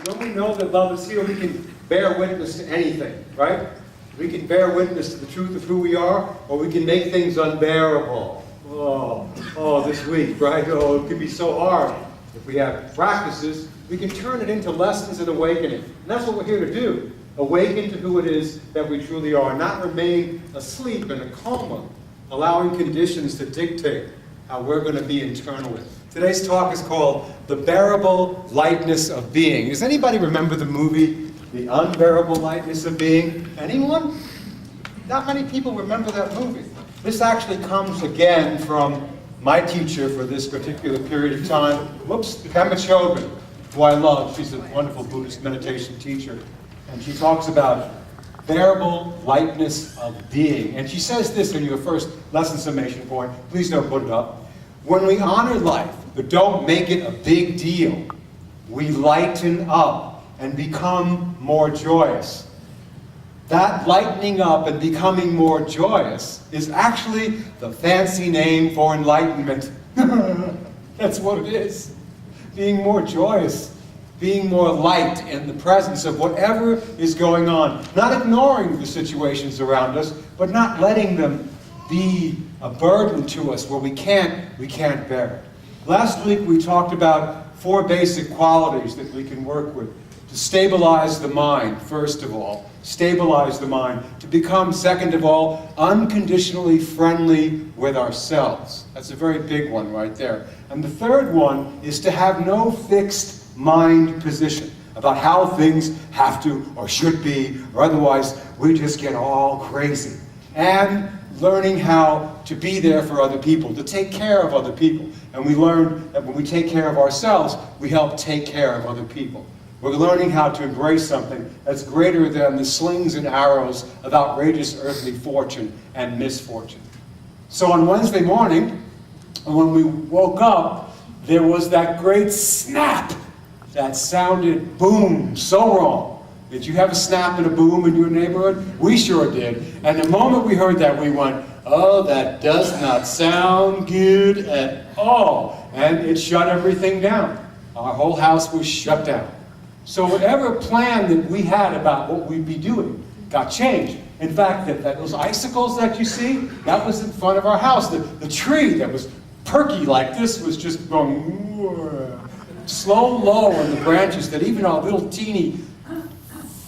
when we know that love is here, we can bear witness to anything, right? We can bear witness to the truth of who we are, or we can make things unbearable. This week, right? Oh, it can be so hard. If we have practices, we can turn it into lessons and awakening. And that's what we're here to do. Awaken to who it is that we truly are, not remain asleep in a coma, allowing conditions to dictate how we're going to be internally. Today's talk is called The Bearable Lightness of Being. Does anybody remember the movie, The Unbearable Lightness of Being? Anyone? Not many people remember that movie. This actually comes again from my teacher for this particular period of time, Pema Chodron, who I love. She's a wonderful Buddhist meditation teacher. And she talks about bearable lightness of being. And she says this in your first lesson summation point. Please don't put it up. When we honor life, but don't make it a big deal, we lighten up and become more joyous. That lightening up and becoming more joyous is actually the fancy name for enlightenment. That's what it is. Being more joyous. Being more light in the presence of whatever is going on. Not ignoring the situations around us, but not letting them be a burden to us where we can't bear it. Last week we talked about 4 basic qualities that we can work with to stabilize the mind, first of all. Stabilize the mind. To become, second of all, unconditionally friendly with ourselves. That's a very big one right there. And the third one is to have no fixed mind position about how things have to or should be, or otherwise we just get all crazy. And learning how to be there for other people, to take care of other people. And we learn that when we take care of ourselves, we help take care of other people. We're learning how to embrace something that's greater than the slings and arrows of outrageous earthly fortune and misfortune. So on Wednesday morning, when we woke up, there was that great snap that sounded boom, so wrong. Did you have a snap and a boom in your neighborhood? We sure did. And the moment we heard that, we went, oh, that does not sound good at all. And it shut everything down. Our whole house was shut down. So whatever plan that we had about what we'd be doing got changed. In fact, those icicles that you see, that was in front of our house. The tree that was perky like this was just going slow, low in the branches that even our little teeny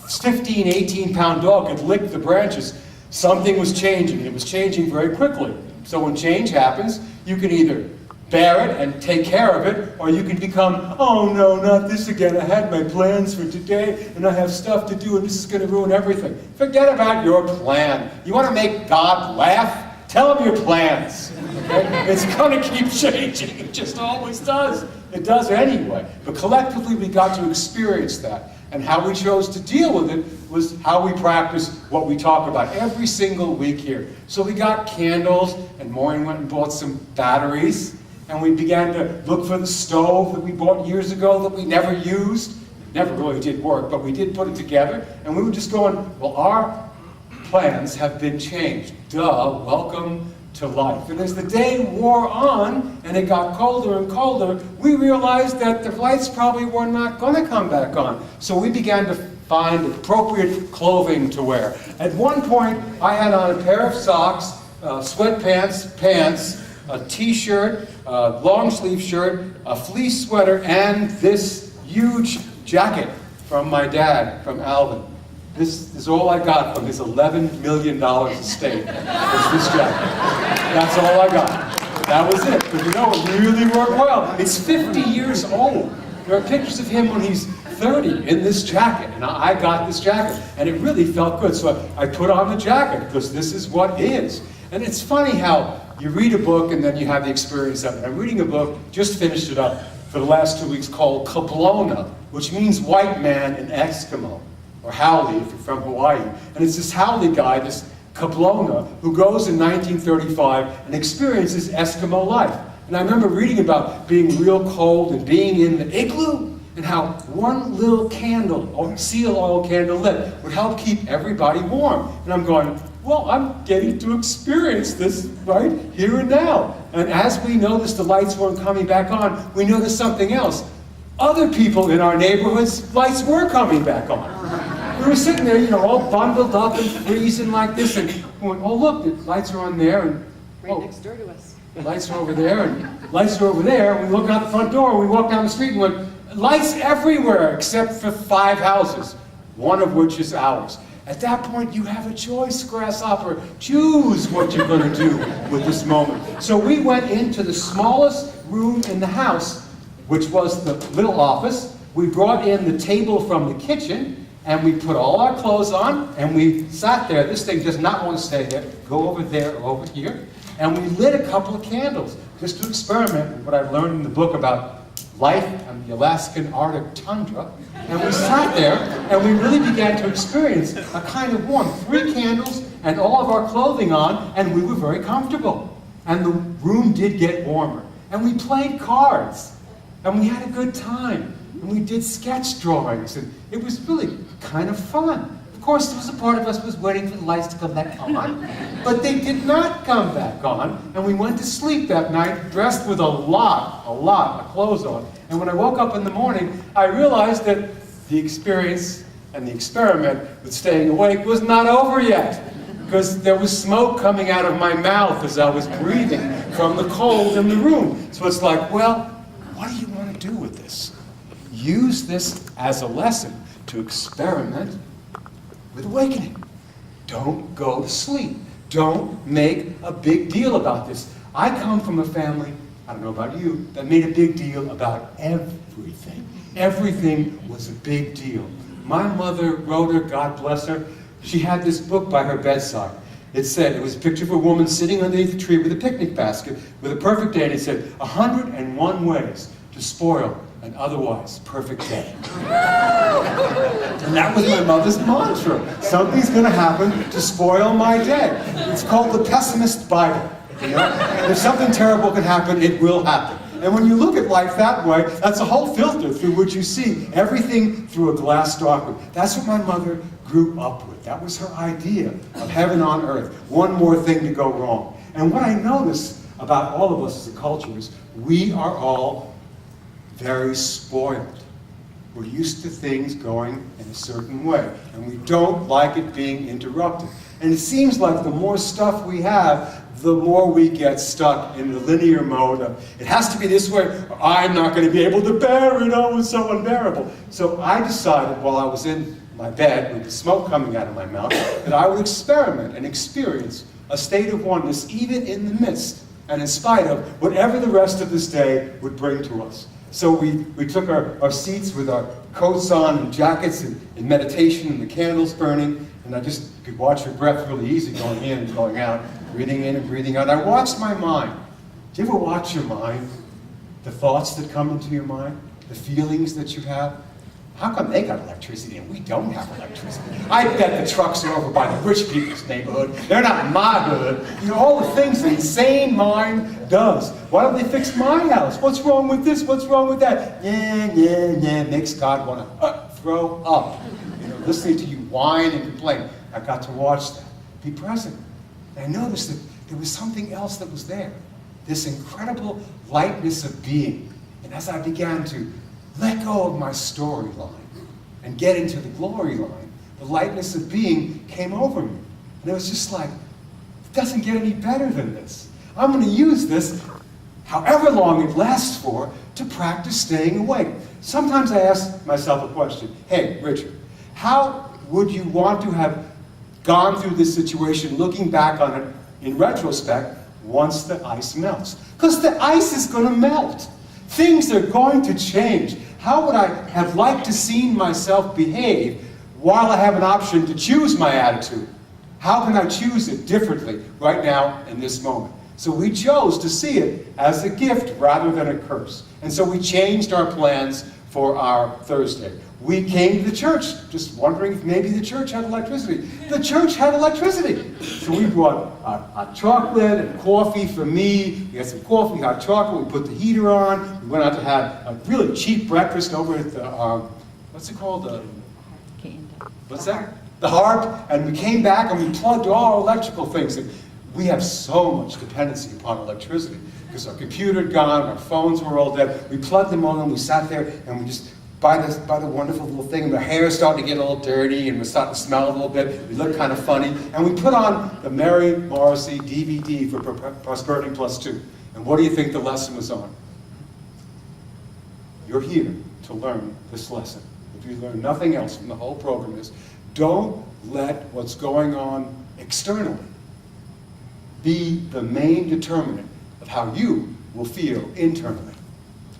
15, 18-pound dog could lick the branches. Something was changing. It was changing very quickly. So when change happens, you can either bear it and take care of it, or you can become, oh no, not this again. I had my plans for today, and I have stuff to do, and this is going to ruin everything. Forget about your plan. You want to make God laugh? Tell him your plans. Okay? It's going to keep changing. It just always does. It does anyway. But collectively, we got to experience that. And how we chose to deal with it was how we practice what we talk about every single week here. So we got candles, and Maureen went and bought some batteries. And we began to look for the stove that we bought years ago that we never used. It never really did work, but we did put it together. And we were just going, well, our plans have been changed. Duh, welcome to life. And as the day wore on, and it got colder and colder, we realized that the lights probably were not going to come back on. So we began to find appropriate clothing to wear. At one point, I had on a pair of socks, sweatpants, pants, a t-shirt, a long sleeve shirt, a fleece sweater, and this huge jacket from my dad, from Alvin. This is all I got from his $11 million estate, was this jacket. That's all I got. That was it. But you know, it really worked well. It's 50 years old. There are pictures of him when he's 30 in this jacket, and I got this jacket, and it really felt good. So I put on the jacket, because this is what is. And it's funny how you read a book and then you have the experience of it. I'm reading a book, just finished it up for the last 2 weeks, called Kablona, which means white man in Eskimo, or Haole if you're from Hawaii. And it's this Haole guy, this Kablona, who goes in 1935 and experiences Eskimo life. And I remember reading about being real cold and being in the igloo, and how one little candle, or seal oil candle lit, would help keep everybody warm. And I'm going, well, I'm getting to experience this right here and now. And as we noticed the lights weren't coming back on, we noticed something else. Other people in our neighborhoods, lights were coming back on. We were sitting there, you know, all bundled up and freezing like this, and going, oh look, the lights are on there, and Right next door to us. the lights are over there, and lights are over there. And we look out the front door, we walk down the street, and went, lights everywhere except for 5 houses, one of which is ours. At that point, you have a choice, grasshopper. Choose what you're going to do with this moment. So we went into the smallest room in the house, which was the little office. We brought in the table from the kitchen, and we put all our clothes on, and we sat there. This thing does not want to stay there. Go over there or over here. And we lit a couple of candles just to experiment with what I've learned in the book about life on the Alaskan Arctic tundra. And we sat there, and we really began to experience a kind of warmth. 3 candles and all of our clothing on, and we were very comfortable. And the room did get warmer. And we played cards, and we had a good time. And we did sketch drawings, and it was really kind of fun. Of course, there was a part of us was waiting for the lights to come back on, but they did not come back on, and we went to sleep that night dressed with a lot of clothes on. And when I woke up in the morning, I realized that the experience and the experiment with staying awake was not over yet, because there was smoke coming out of my mouth as I was breathing from the cold in the room. So it's like, well, what do you want to do with this? Use this as a lesson to experiment with awakening. Don't go to sleep. Don't make a big deal about this. I come from a family, I don't know about you, that made a big deal about everything. Everything was a big deal. My mother wrote her, God bless her, she had this book by her bedside. It said, it was a picture of a woman sitting underneath a tree with a picnic basket with a perfect day, and it said, 101 ways to spoil an otherwise perfect day. And that was my mother's mantra. Something's going to happen to spoil my day. It's called the Pessimist Bible. You know? And if something terrible can happen, it will happen. And when you look at life that way, that's a whole filter through which you see everything through a glass darkly. That's what my mother grew up with. That was her idea of heaven on earth. One more thing to go wrong. And what I notice about all of us as a culture is we are all very spoiled. We're used to things going in a certain way, and we don't like it being interrupted. And it seems like the more stuff we have, the more we get stuck in the linear mode of, it has to be this way, or I'm not going to be able to bear it, oh, it's so unbearable. So I decided while I was in my bed with the smoke coming out of my mouth, that I would experiment and experience a state of oneness even in the midst and in spite of whatever the rest of this day would bring to us. So we took our seats with our coats on and jackets in meditation and the candles burning, and I just could watch your breath really easy going in and going out, breathing in and breathing out. I watched my mind. Do you ever watch your mind? The thoughts that come into your mind? The feelings that you have? How come they got electricity and we don't have electricity? I bet the trucks are over by the rich people's neighborhood. They're not in my hood. You know, all the things the insane mind does. Why don't they fix my house? What's wrong with this? What's wrong with that? Yeah. Makes God want to throw up. You know, listening to you whine and complain. I got to watch that. Be present. And I noticed that there was something else that was there. This incredible lightness of being. And as I began to let go of my storyline and get into the glory line, the lightness of being came over me. And it was just like, it doesn't get any better than this. I'm going to use this, however long it lasts for, to practice staying awake. Sometimes I ask myself a question. Hey, Richard, how would you want to have gone through this situation, looking back on it in retrospect, once the ice melts? Because the ice is going to melt. Things are going to change. How would I have liked to see myself behave while I have an option to choose my attitude? How can I choose it differently right now in this moment? So we chose to see it as a gift rather than a curse. And so we changed our plans for our Thursday. We came to the church, just wondering if maybe the church had electricity. The church had electricity. So we brought hot chocolate and coffee for me. We had some coffee, hot chocolate. We put the heater on. We went out to have a really cheap breakfast over at the, what's it called? What's that? The Harp. And we came back and we plugged all our electrical things. And we have so much dependency upon electricity. because our computer had gone, our phones were all dead. We plugged them on and we sat there and we just, by the wonderful little thing, and the hair started to get a little dirty and was starting to smell a little bit. We looked kind of funny. And we put on the Mary Morrissey DVD for Prosperity Plus 2. And what do you think the lesson was on? You're here to learn this lesson. If you learn nothing else from the whole program is, don't let what's going on externally be the main determinant of how you will feel internally.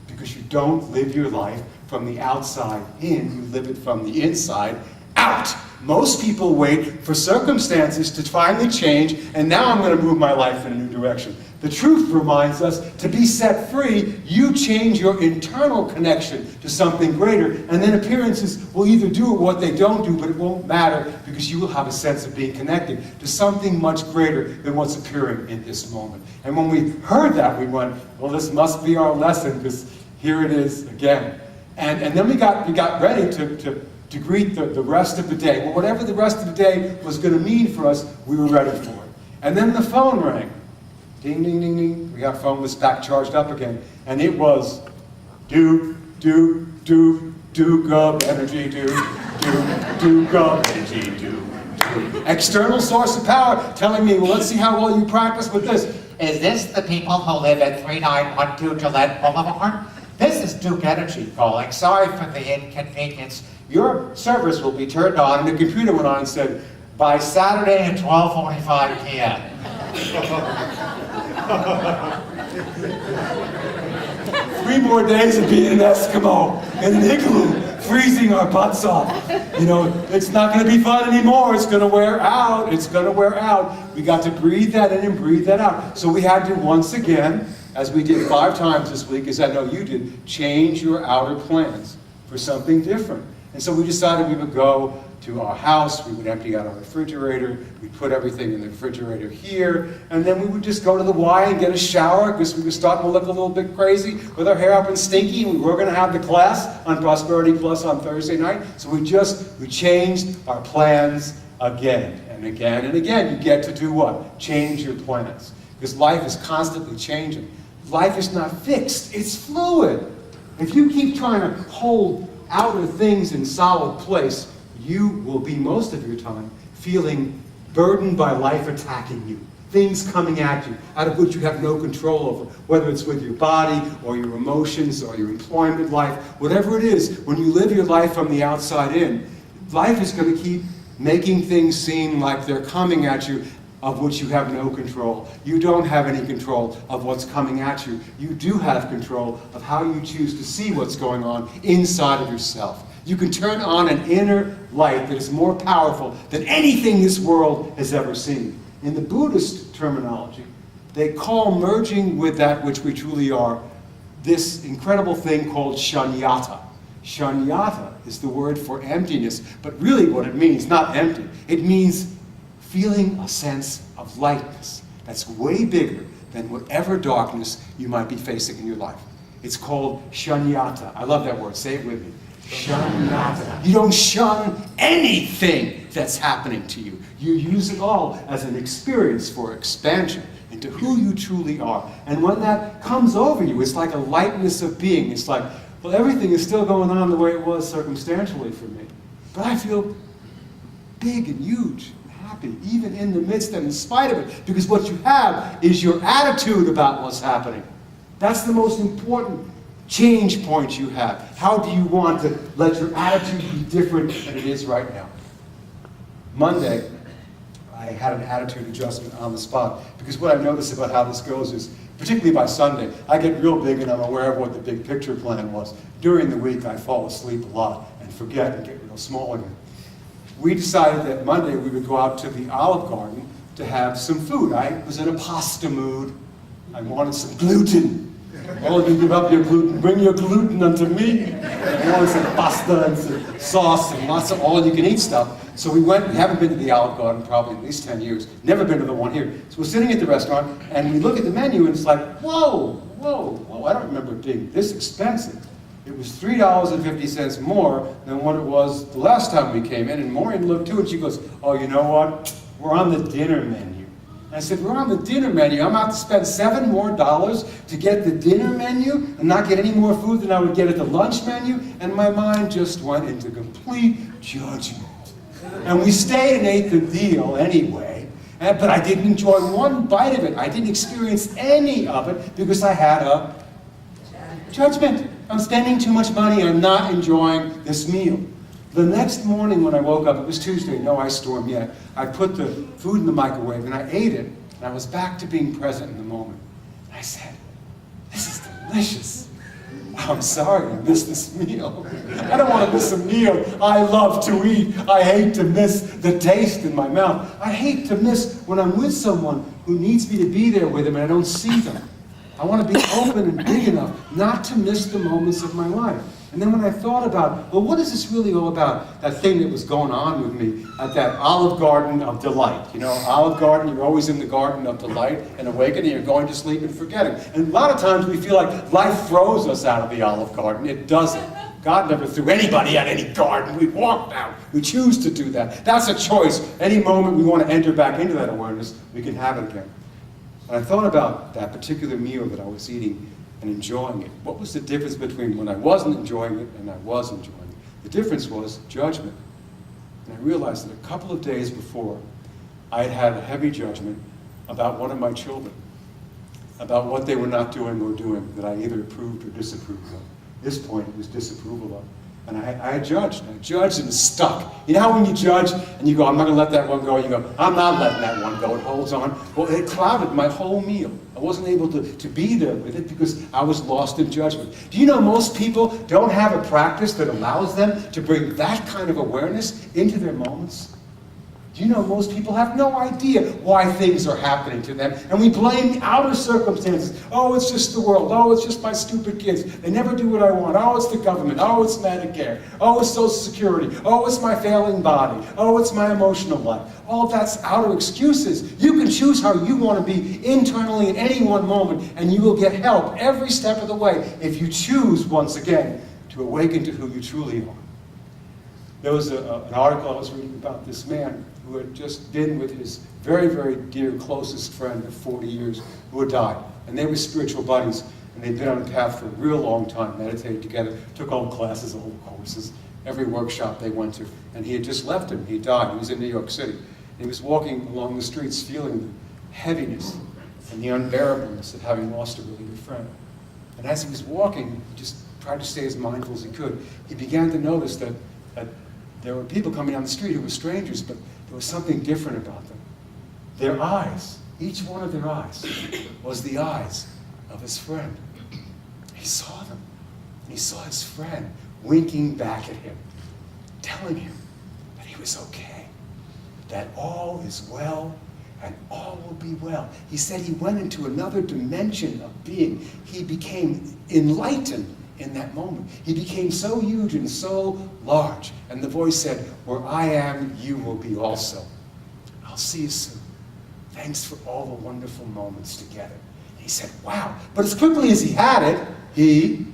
Because you don't live your life from the outside in, you live it from the inside out. Most people wait for circumstances to finally change, and now I'm going to move my life in a new direction. The truth reminds us to be set free, you change your internal connection to something greater, and then appearances will either do what they don't do, but it won't matter because you will have a sense of being connected to something much greater than what's appearing in this moment. And when we heard that, we went, well, this must be our lesson, because here it is again. And then we got ready to greet the rest of the day. Well, whatever the rest of the day was going to mean for us, we were ready for it. And then the phone rang. Ding, ding, ding, ding. Our phone was back charged up again. And it was Duke of energy, Duke of energy, Duke. External source of power telling me, well, let's see how well you practice with this. Is this the people who live at 3912 Gillette Boulevard? This is Duke Energy calling. Sorry for the inconvenience. Your service will be turned on. And the computer went on and said, by Saturday at 12:45 p.m. 3 more days of being an Eskimo in an igloo, freezing our butts off. You know, it's not going to be fun anymore. It's going to wear out. It's going to wear out. We got to breathe that in and breathe that out. So we had to once again, as we did 5 times this week, as I know you did, change your outer plans for something different. And so we decided we would go to our house, we would empty out our refrigerator, we'd put everything in the refrigerator here, and then we would just go to the Y and get a shower, because we were starting to look a little bit crazy with our hair up and stinky, and we were going to have the class on Prosperity Plus on Thursday night. So we changed our plans again and again and again. You get to do what? Change your plans. Because life is constantly changing. Life is not fixed, it's fluid. If you keep trying to hold outer things in solid place, you will be most of your time feeling burdened by life attacking you. Things coming at you, out of which you have no control over, whether it's with your body or your emotions or your employment life, whatever it is. When you live your life from the outside in, life is going to keep making things seem like they're coming at you, of which you have no control. You don't have any control of what's coming at you. You do have control of how you choose to see what's going on inside of yourself. You can turn on an inner light that is more powerful than anything this world has ever seen. In the Buddhist terminology, they call merging with that which we truly are this incredible thing called shunyata. Shunyata is the word for emptiness, but really what it means, not empty, it means feeling a sense of lightness that's way bigger than whatever darkness you might be facing in your life. It's called shunyata. I love that word. Say it with me. Shunyata. You don't shun anything that's happening to you. You use it all as an experience for expansion into who you truly are. And when that comes over you, it's like a lightness of being. It's like, well, everything is still going on the way it was circumstantially for me. But I feel big and huge. Even in the midst and in spite of it, because what you have is your attitude about what's happening. That's the most important change point you have. How do you want to let your attitude be different than it is right now? Monday, I had an attitude adjustment on the spot, because what I noticed about how this goes is, particularly by Sunday, I get real big and I'm aware of what the big picture plan was. During the week, I fall asleep a lot and forget and get real small again. We decided that Monday we would go out to the Olive Garden to have some food. I was in a pasta mood. I wanted some gluten. All of you give up your gluten. Bring your gluten unto me. I wanted some pasta and some sauce and lots of all-you-can-eat stuff. So we went. We haven't been to the Olive Garden probably at least 10 years. Never been to the one here. So we're sitting at the restaurant and we look at the menu and it's like, whoa, whoa, whoa. I don't remember it being this expensive. It was $3.50 more than what it was the last time we came in. And Maureen looked too and she goes, oh, you know what? We're on the dinner menu. And I said, we're on the dinner menu. I'm about to spend $7 more to get the dinner menu and not get any more food than I would get at the lunch menu. And my mind just went into complete judgment. And we stayed and ate the deal anyway. But I didn't enjoy one bite of it. I didn't experience any of it because I had a judgment. I'm spending too much money. I'm not enjoying this meal. The next morning when I woke up, it was Tuesday, no ice storm yet, I put the food in the microwave and I ate it, and I was back to being present in the moment. And I said, this is delicious. I'm sorry I missed this meal. I don't want to miss a meal I love to eat. I hate to miss the taste in my mouth. I hate to miss when I'm with someone who needs me to be there with them and I don't see them. I want to be open and big enough not to miss the moments of my life. And then when I thought about, well, what is this really all about? That thing that was going on with me at that Olive Garden of Delight. You know, Olive Garden, you're always in the garden of delight and awakening, you're going to sleep and forgetting. And a lot of times we feel like life throws us out of the Olive Garden. It doesn't. God never threw anybody out of any garden. We walked out. We choose to do that. That's a choice. Any moment we want to enter back into that awareness, we can have it again. And I thought about that particular meal that I was eating and enjoying it. What was the difference between when I wasn't enjoying it and I was enjoying it? The difference was judgment. And I realized that a couple of days before, I had had a heavy judgment about one of my children, about what they were not doing or doing that I either approved or disapproved of. At this point, it was disapproval of. And I judged and stuck. You know how when you judge and you go, I'm not going to let that one go, and you go, I'm not letting that one go, it holds on. Well, it clouded my whole meal. I wasn't able to be there with it because I was lost in judgment. Do you know most people don't have a practice that allows them to bring that kind of awareness into their moments? Do you know most people have no idea why things are happening to them, and we blame outer circumstances. Oh, it's just the world. Oh, it's just my stupid kids. They never do what I want. Oh, it's the government. Oh, it's Medicare. Oh, it's Social Security. Oh, it's my failing body. Oh, it's my emotional life. All of that's outer excuses. You can choose how you want to be internally at any one moment, and you will get help every step of the way if you choose, once again, to awaken to who you truly are. There was an article I was reading about this man who had just been with his very, very dear, closest friend of 40 years who had died. And they were spiritual buddies, and they'd been on a path for a real long time, meditated together, took all the classes, all the courses, every workshop they went to. And he had just left him. He died. He was in New York City. And he was walking along the streets feeling the heaviness and the unbearableness of having lost a really good friend. And as he was walking, he just tried to stay as mindful as he could. He began to notice that there were people coming down the street who were strangers, but there was something different about them. Their eyes, each one of their eyes, was the eyes of his friend. He saw them. And he saw his friend winking back at him, telling him that he was okay, that all is well and all will be well. He said he went into another dimension of being. He became enlightened in that moment. He became so huge and so large. And the voice said, where I am, you will be also. I'll see you soon. Thanks for all the wonderful moments together. And he said, wow. But as quickly as he had it, he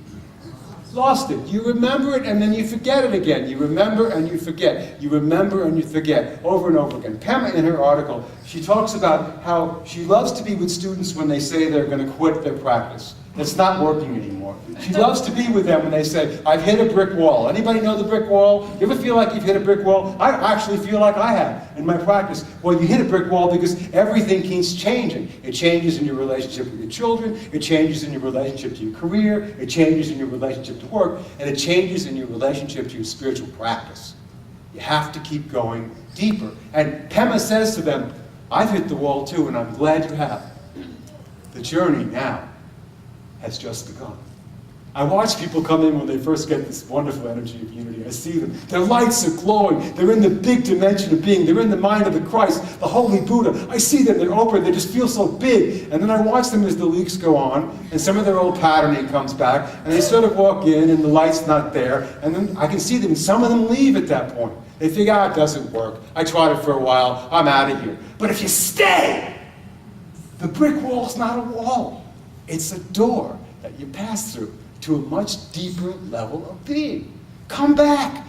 lost it. You remember it and then you forget it again. You remember and you forget. You remember and you forget over and over again. Pema, in her article, she talks about how she loves to be with students when they say they're going to quit their practice. It's not working anymore. She loves to be with them when they say, I've hit a brick wall. Anybody know the brick wall? You ever feel like you've hit a brick wall? I actually feel like I have in my practice. Well, you hit a brick wall because everything keeps changing. It changes in your relationship with your children, it changes in your relationship to your career, it changes in your relationship to work, and it changes in your relationship to your spiritual practice. You have to keep going deeper. And Pema says to them, I've hit the wall too, and I'm glad you have. The journey now has just begun. I watch people come in when they first get this wonderful energy of unity. I see them. Their lights are glowing. They're in the big dimension of being. They're in the mind of the Christ, the Holy Buddha. I see them. They're open. They just feel so big. And then I watch them as the leaks go on, and some of their old patterning comes back, and they sort of walk in, and the light's not there. And then I can see them. Some of them leave at that point. They think, it doesn't work. I tried it for a while. I'm out of here. But if you stay, the brick wall's not a wall. It's a door that you pass through to a much deeper level of being. Come back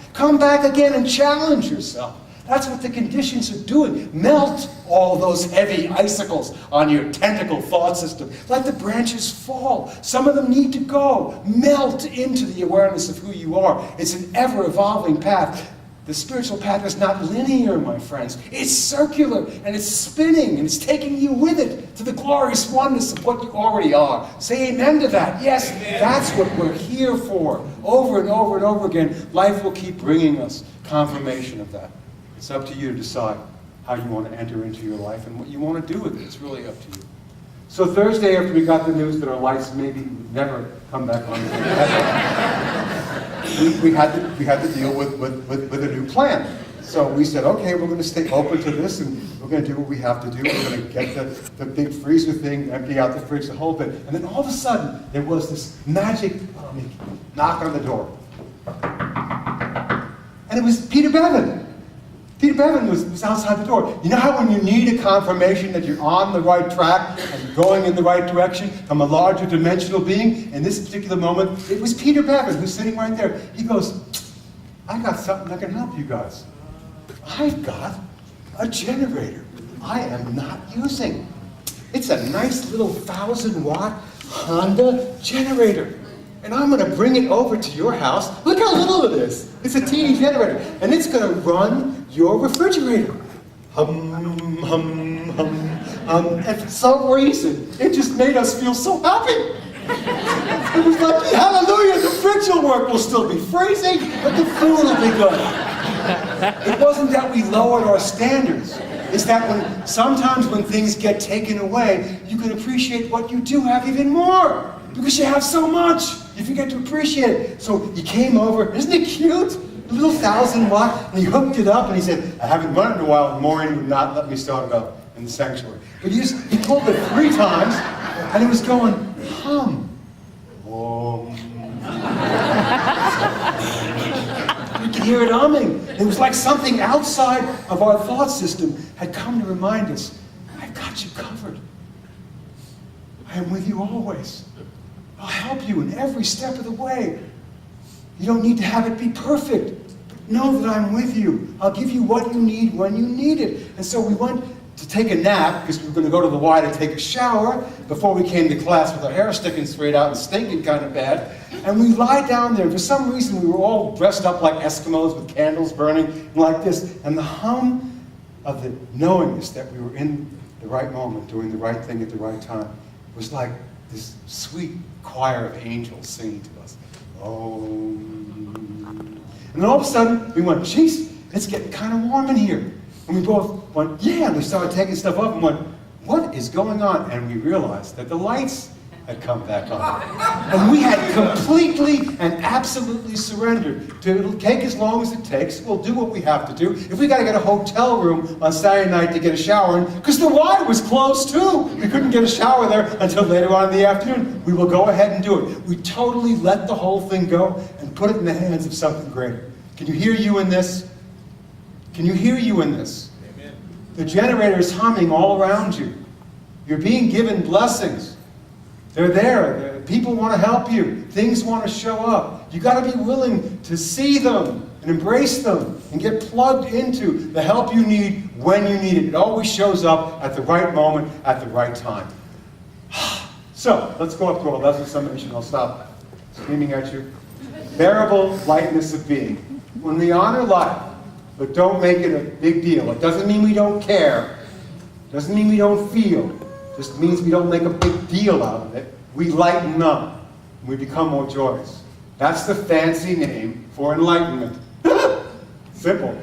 again and challenge yourself. That's what the conditions are doing. Melt all those heavy icicles on your tentacle thought system. Let the branches fall. Some of them need to go. Melt into the awareness of who you are. It's an ever-evolving path. The spiritual path is not linear, my friends. It's circular, and it's spinning, and it's taking you with it to the glorious oneness of what you already are. Say amen to that. Yes, that's what we're here for. Over and over and over again, life will keep bringing us confirmation of that. It's up to you to decide how you want to enter into your life and what you want to do with it. It's really up to you. So Thursday, after we got the news that our lights maybe would never come back on, we had to deal with a new plan. So we said, okay, we're going to stay open to this, and we're going to do what we have to do. We're going to get the big freezer thing, empty out the fridge, the whole bit. And then all of a sudden, there was this magic knock on the door. And it was Peter Bevan. Peter Bevan was outside the door. You know how when you need a confirmation that you're on the right track and you're going in the right direction from a larger dimensional being? In this particular moment, it was Peter Bevan who's sitting right there. He goes, I got something that can help you guys. I've got a generator I am not using. It's a nice little 1,000-watt Honda generator. And I'm going to bring it over to your house. Look how little it is. It's a teeny generator. And it's going to run your refrigerator. Hum, hum, hum. And for some reason, it just made us feel so happy. It was like, hallelujah, the fridge will work. We'll still be freezing, but the food will be good. It wasn't that we lowered our standards. It's that sometimes when things get taken away, you can appreciate what you do have even more. Because you have so much. You forget to appreciate it. So he came over. Isn't it cute? A little 1,000-watt. And he hooked it up and he said, I haven't run it in a while. And Maureen would not let me start it up in the sanctuary. But he pulled it 3 times and it was going hum. You could hear it humming. It was like something outside of our thought system had come to remind us, I've got you covered. I am with you always. I'll help you in every step of the way. You don't need to have it be perfect. Know that I'm with you. I'll give you what you need when you need it. And so we went to take a nap, because we were going to go to the Y to take a shower before we came to class with our hair sticking straight out and stinking kind of bad. And we lie down there. For some reason, we were all dressed up like Eskimos with candles burning and like this. And the hum of the knowingness that we were in the right moment, doing the right thing at the right time, was like this sweet choir of angels singing to us. Oh. And then all of a sudden, we went, geez, it's getting kind of warm in here. And we both went, yeah, and we started taking stuff up and went, what is going on? And we realized that the lights had come back on. And we had completely and absolutely surrendered to it'll take as long as it takes. We'll do what we have to do. If we got to get a hotel room on Saturday night to get a shower in, because the Y was closed too. We couldn't get a shower there until later on in the afternoon. We will go ahead and do it. We totally let the whole thing go and put it in the hands of something greater. Can you hear you in this? Can you hear you in this? Amen. The generator is humming all around you. You're being given blessings. They're there. People want to help you. Things want to show up. You got to be willing to see them and embrace them and get plugged into the help you need when you need it. It always shows up at the right moment, at the right time. So, let's go up to our lesson summation. I'll stop screaming at you. Bearable lightness of being. When we honor life, but don't make it a big deal. It doesn't mean we don't care. It doesn't mean we don't feel. It just means we don't make a big deal out of it. We lighten up. And we become more joyous. That's the fancy name for enlightenment. Simple.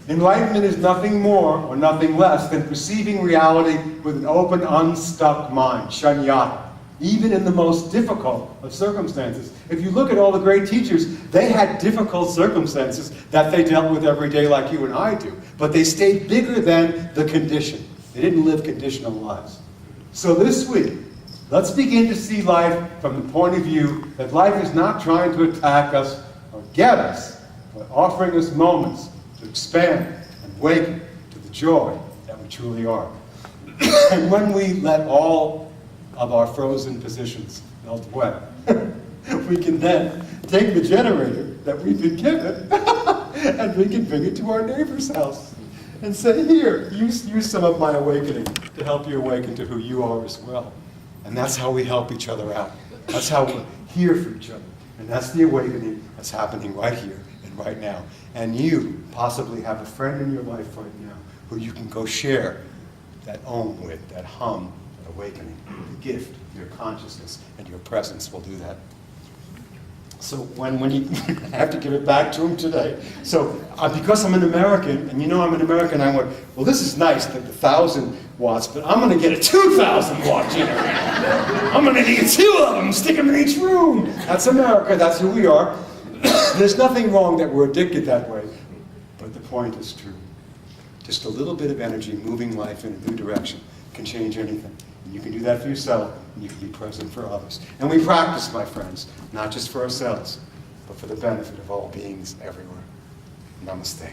Enlightenment is nothing more or nothing less than perceiving reality with an open, unstuck mind, shunyata, even in the most difficult of circumstances. If you look at all the great teachers, they had difficult circumstances that they dealt with every day like you and I do. But they stayed bigger than the condition. They didn't live conditional lives. So this week, let's begin to see life from the point of view that life is not trying to attack us or get us, but offering us moments to expand and awaken to the joy that we truly are. And when we let all of our frozen positions melt away, we can then take the generator that we've been given And we can bring it to our neighbor's house and say, here, use some of my awakening to help you awaken to who you are as well. And that's how we help each other out. That's how we're here for each other. And that's the awakening that's happening right here and right now. And you possibly have a friend in your life right now who you can go share that Om with, that hum, that awakening, the gift, your consciousness, and your presence will do that. So when you I have to give it back to him today. So because I'm an American, and you know I'm an American, I went, well, this is nice, the 1,000 watts, but I'm going to get a 2,000 watt generator. I'm going to need 2 of them, stick them in each room. That's America, that's who we are. There's nothing wrong that we're addicted that way, but the point is true. Just a little bit of energy moving life in a new direction can change anything. And you can do that for yourself, and you can be present for others. And we practice, my friends, not just for ourselves, but for the benefit of all beings everywhere. Namaste.